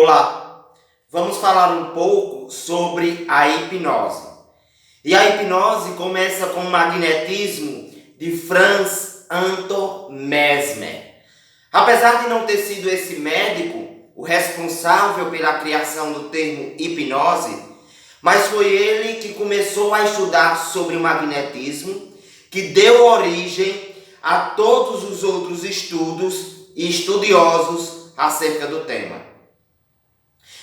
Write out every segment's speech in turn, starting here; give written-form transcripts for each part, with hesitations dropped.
Olá, vamos falar um pouco sobre a hipnose. E a hipnose começa com o magnetismo de Franz Anton Mesmer. Apesar de não ter sido esse médico o responsável pela criação do termo hipnose, mas foi ele que começou a estudar sobre o magnetismo, que deu origem a todos os outros estudos e estudiosos acerca do tema.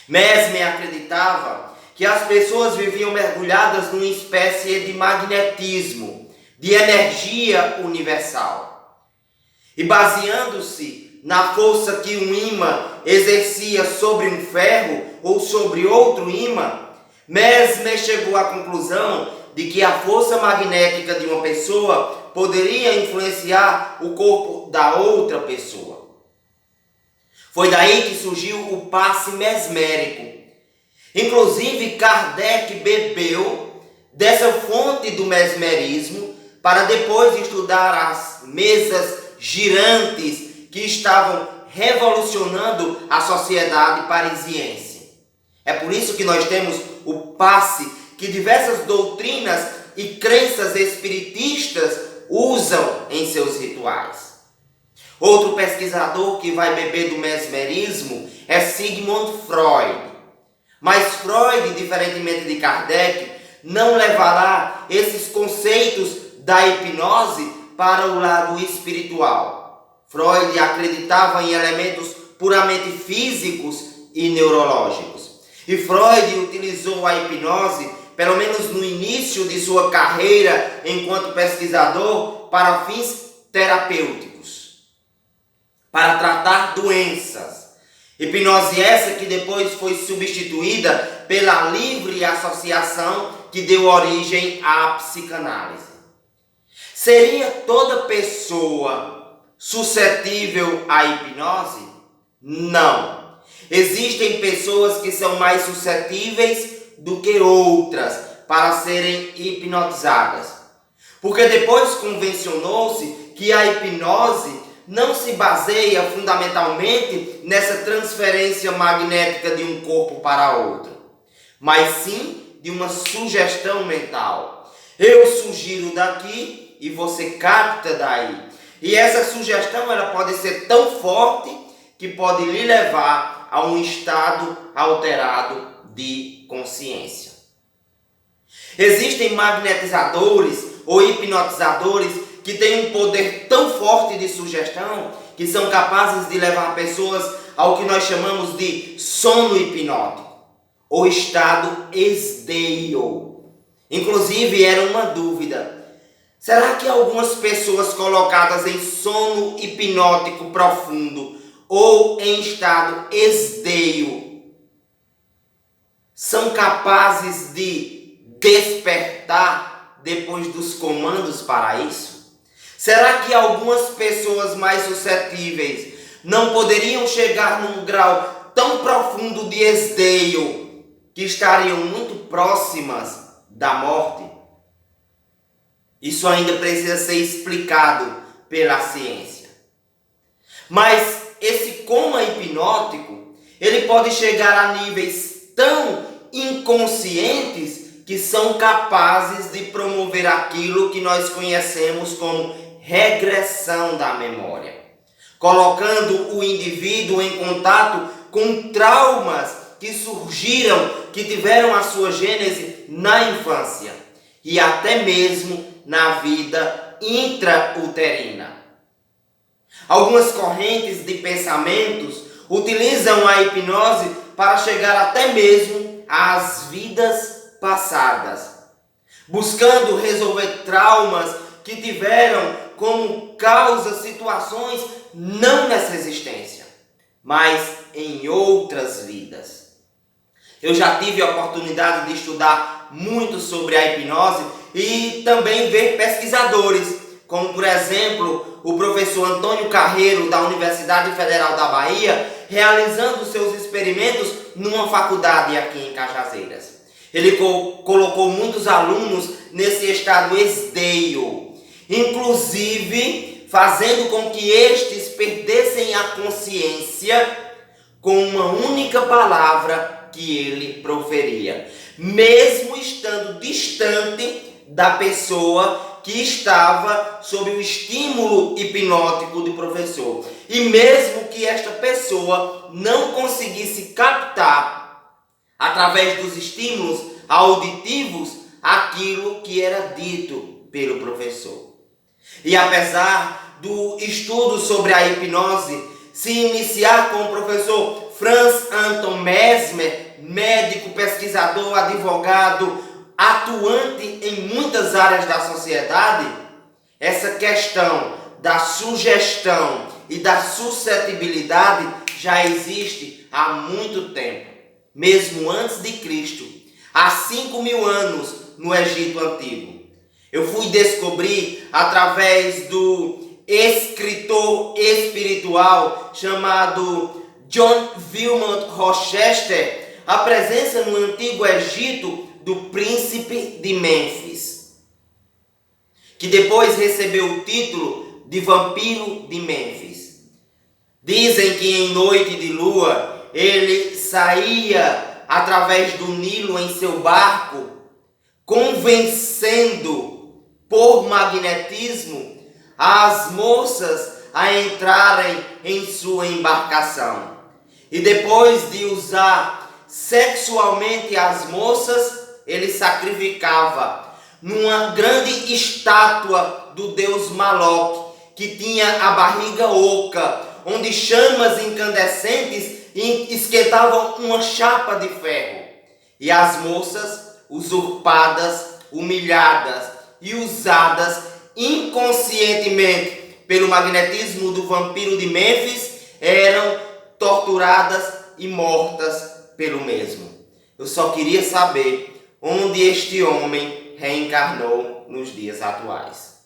Mesmer acreditava que as pessoas viviam mergulhadas numa espécie de magnetismo, de energia universal. E baseando-se na força que um ímã exercia sobre um ferro ou sobre outro ímã, Mesmer chegou à conclusão de que a força magnética de uma pessoa poderia influenciar o corpo da outra pessoa. Foi daí que surgiu o passe mesmérico. Inclusive, Kardec bebeu dessa fonte do mesmerismo para depois estudar as mesas girantes que estavam revolucionando a sociedade parisiense. É por isso que nós temos o passe que diversas doutrinas e crenças espiritistas usam em seus rituais. Outro pesquisador que vai beber do mesmerismo é Sigmund Freud. Mas Freud, diferentemente de Kardec, não levará esses conceitos da hipnose para o lado espiritual. Freud acreditava em elementos puramente físicos e neurológicos. E Freud utilizou a hipnose, pelo menos no início de sua carreira enquanto pesquisador, para fins terapêuticos, para tratar doenças. Hipnose essa que depois foi substituída pela livre associação que deu origem à psicanálise. Seria toda pessoa suscetível à hipnose? Não. Existem pessoas que são mais suscetíveis do que outras para serem hipnotizadas. Porque depois convencionou-se que a hipnose não se baseia fundamentalmente nessa transferência magnética de um corpo para outro, mas sim de uma sugestão mental. Eu sugiro daqui e você capta daí. E essa sugestão ela pode ser tão forte que pode lhe levar a um estado alterado de consciência. Existem magnetizadores ou hipnotizadores que têm um poder tão forte de sugestão que são capazes de levar pessoas ao que nós chamamos de sono hipnótico ou estado esdeio. Inclusive era uma dúvida: será que algumas pessoas colocadas em sono hipnótico profundo ou em estado esdeio são capazes de despertar depois dos comandos para isso? Será que algumas pessoas mais suscetíveis não poderiam chegar num grau tão profundo de esdeio que estariam muito próximas da morte? Isso ainda precisa ser explicado pela ciência. Mas esse coma hipnótico, ele pode chegar a níveis tão inconscientes que são capazes de promover aquilo que nós conhecemos como regressão da memória, colocando o indivíduo em contato com traumas que surgiram, que tiveram a sua gênese na infância e até mesmo na vida intrauterina. Algumas correntes de pensamentos utilizam a hipnose para chegar até mesmo às vidas passadas, buscando resolver traumas que tiveram como causa situações não nessa existência, mas em outras vidas. Eu já tive a oportunidade de estudar muito sobre a hipnose e também ver pesquisadores, como por exemplo o professor Antônio Carreiro da Universidade Federal da Bahia, realizando seus experimentos numa faculdade aqui em Cajazeiras. Ele colocou muitos alunos nesse estado esdeio, inclusive fazendo com que estes perdessem a consciência com uma única palavra que ele proferia, mesmo estando distante da pessoa que estava sob o estímulo hipnótico do professor. E mesmo que esta pessoa não conseguisse captar, através dos estímulos auditivos, aquilo que era dito pelo professor. E apesar do estudo sobre a hipnose se iniciar com o professor Franz Anton Mesmer, médico, pesquisador, advogado, atuante em muitas áreas da sociedade, essa questão da sugestão e da suscetibilidade já existe há muito tempo, mesmo antes de Cristo, há 5.000 anos no Egito Antigo. Eu fui descobrir através do escritor espiritual chamado John Wilmot Rochester a presença no Antigo Egito do príncipe de Mênfis, que depois recebeu o título de vampiro de Mênfis. Dizem que em noite de lua ele saía através do Nilo em seu barco, convencendo por magnetismo as moças a entrarem em sua embarcação. E depois de usar sexualmente as moças, ele sacrificava numa grande estátua do deus Maloque, que tinha a barriga oca, onde chamas incandescentes esquentavam uma chapa de ferro. E as moças, usurpadas, humilhadas e usadas inconscientemente pelo magnetismo do vampiro de Mênfis, eram torturadas e mortas pelo mesmo. Eu só queria saber onde este homem reencarnou nos dias atuais.